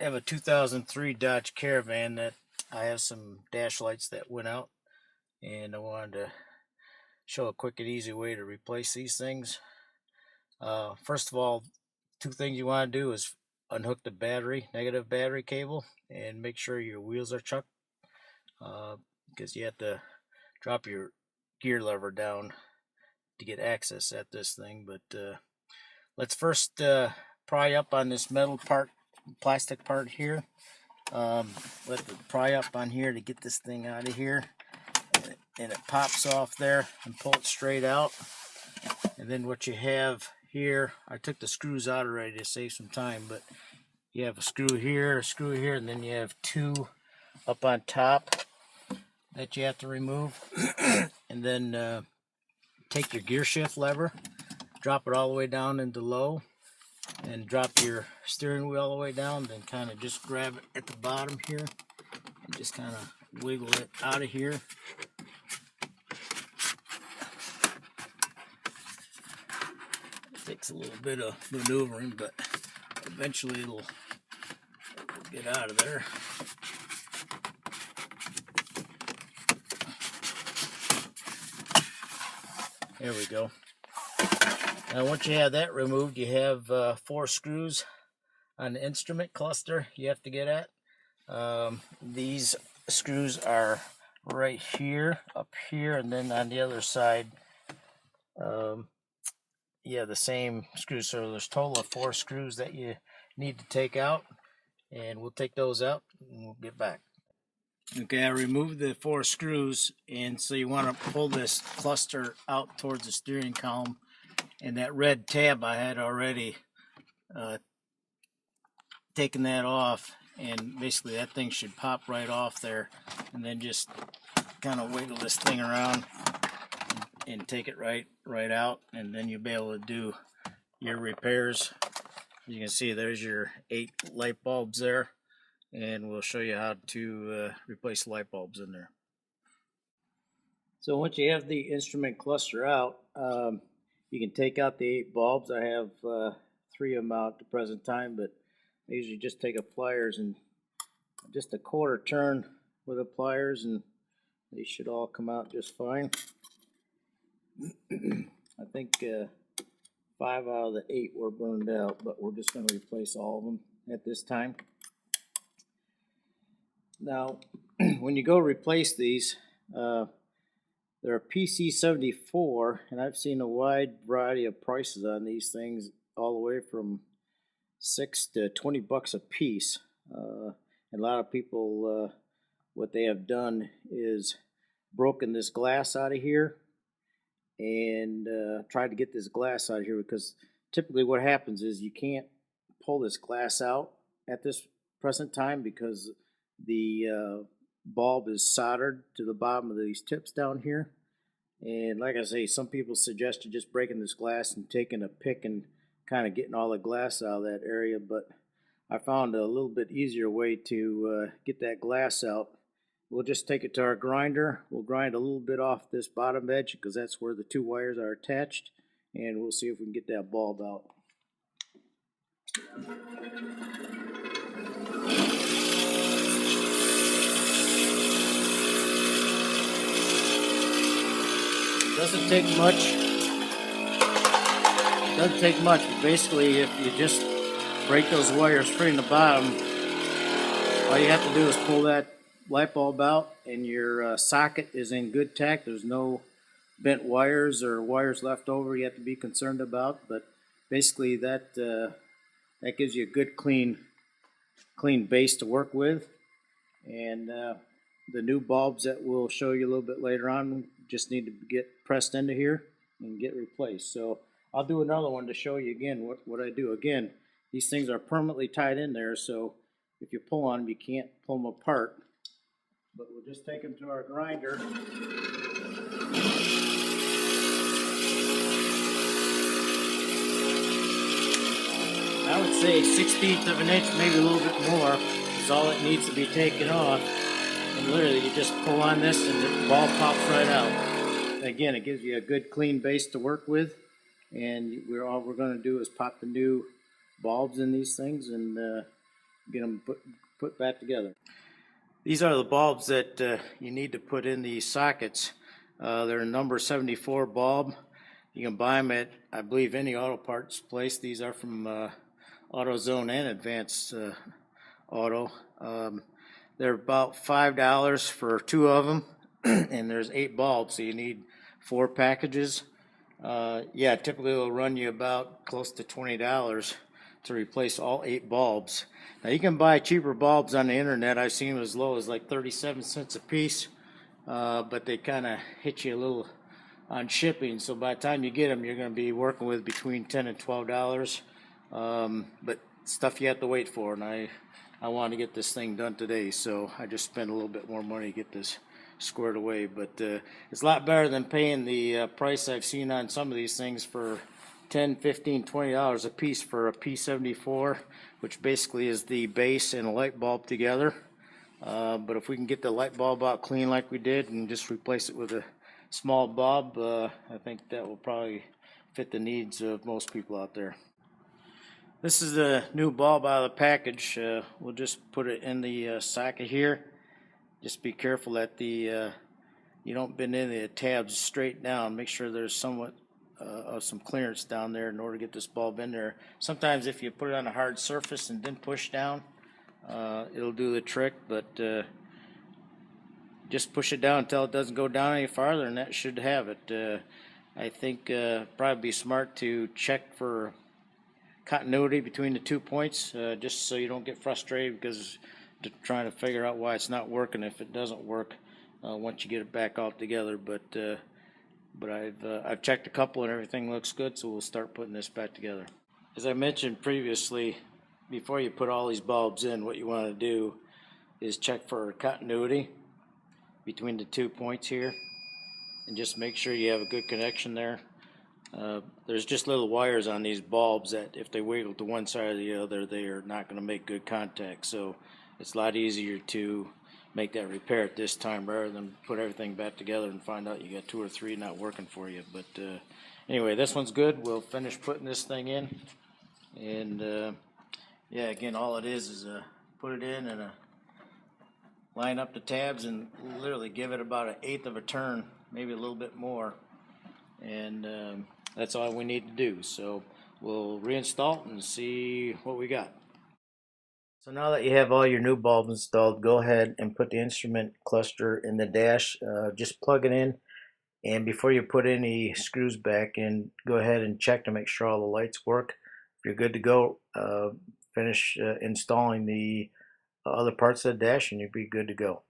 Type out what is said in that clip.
have a 2003 Dodge Caravan that I have some dash lights that went out, and I wanted to show a quick and easy way to replace these things. First of all, two things you want to do is unhook the negative battery cable, and make sure your wheels are chucked, because you have to drop your gear lever down to get access at this thing. But let's first pry up on this metal part, plastic part here. Let it pry up on here to get this thing out of here, and it pops off there, and pull it straight out. And then what you have here, I took the screws out already to save some time, but you have a screw here, and then you have two up on top that you have to remove. And then take your gear shift lever, drop it all the way down into low, and drop your steering wheel all the way down, then kind of just grab it at the bottom here and just kind of wiggle it out of here. It takes a little bit of maneuvering, but eventually it'll get out of there. There we go. Now once you have that removed, you have 4 screws on the instrument cluster you have to get at. These screws are right here, up here, and then on the other side, yeah, the same screws. So there's a total of 4 screws that you need to take out, and we'll take those out and we'll get back. Okay, I removed the 4 screws, and so you want to pull this cluster out towards the steering column, and that red tab I had already taken that off, and basically that thing should pop right off there, and then just kind of wiggle this thing around and take it right out, and then you'll be able to do your repairs. You can see there's your 8 light bulbs there, and we'll show you how to replace light bulbs in there. So once you have the instrument cluster out, you can take out the 8 bulbs. I have 3 of them out at the present time, but I usually just take a pliers and just a quarter turn with the pliers, and they should all come out just fine. I think 5 out of the 8 were burned out, but we're just going to replace all of them at this time. Now, when you go replace these, they're PC74, and I've seen a wide variety of prices on these things, all the way from $6 to $20 a piece. And a lot of people, what they have done is broken this glass out of here and tried to get this glass out of here, because typically what happens is you can't pull this glass out at this present time because the bulb is soldered to the bottom of these tips down here. And like I say, some people suggested just breaking this glass and taking a pick and kind of getting all the glass out of that area, but I found a little bit easier way to get that glass out. We'll just take it to our grinder. We'll grind a little bit off this bottom edge because that's where the 2 wires are attached, and we'll see if we can get that bulb out. Doesn't take much. Doesn't take much, but basically if you just break those wires free in the bottom, all you have to do is pull that light bulb out, and your socket is in good tack. There's no bent wires or wires left over you have to be concerned about, but basically that gives you a good clean base to work with. And the new bulbs that we'll show you a little bit later on just need to get pressed into here and get replaced. So I'll do another one to show you again what I do. Again, these things are permanently tied in there, so if you pull on them, you can't pull them apart. But we'll just take them to our grinder. I would say 1/16 of an inch, maybe a little bit more, is all it needs to be taken off. And literally, you just pull on this and the ball pops right out. Again, it gives you a good clean base to work with. And all we're going to do is pop the new bulbs in these things, and get them put back together. These are the bulbs that you need to put in the sockets. They're a number 74 bulb. You can buy them at, I believe, any auto parts place. These are from AutoZone and Advanced Auto. They're about $5 for 2 of them, and there's 8 bulbs, so you need 4 packages. Yeah, typically it'll run you about close to $20 to replace all 8 bulbs. Now you can buy cheaper bulbs on the internet. I've seen them as low as like 37 cents a piece, but they kind of hit you a little on shipping. So by the time you get them, you're going to be working with between $10 and $12. But stuff you have to wait for, and I want to get this thing done today, so I just spent a little bit more money to get this squared away. But it's a lot better than paying the price I've seen on some of these things for $10, $15, $20 a piece for a P74, which basically is the base and a light bulb together. But if we can get the light bulb out clean like we did and just replace it with a small bulb, I think that will probably fit the needs of most people out there. This is the new bulb out of the package. We'll just put it in the socket here. Just be careful that you don't bend any of the tabs straight down. Make sure there's somewhat of some clearance down there in order to get this bulb in there. Sometimes if you put it on a hard surface and then push down, it'll do the trick, but just push it down until it doesn't go down any farther, and that should have it. I think probably be smart to check for continuity between the 2 points, just so you don't get frustrated because trying to figure out why it's not working if it doesn't work once you get it back all together. But I've checked a couple and everything looks good, so we'll start putting this back together. As I mentioned previously, before you put all these bulbs in, what you want to do is check for continuity between the 2 points here, and just make sure you have a good connection there. There's just little wires on these bulbs that if they wiggle to one side or the other, they are not going to make good contact. So it's a lot easier to make that repair at this time rather than put everything back together and find out you got 2 or 3 not working for you. But anyway, this one's good. We'll finish putting this thing in, and yeah, again, all it is put it in and line up the tabs and literally give it about 1/8 of a turn, maybe a little bit more, and that's all we need to do. So we'll reinstall it and see what we got. So now that you have all your new bulbs installed, go ahead and put the instrument cluster in the dash. Just plug it in, and before you put any screws back in, go ahead and check to make sure all the lights work. If you're good to go, finish installing the other parts of the dash and you'll be good to go.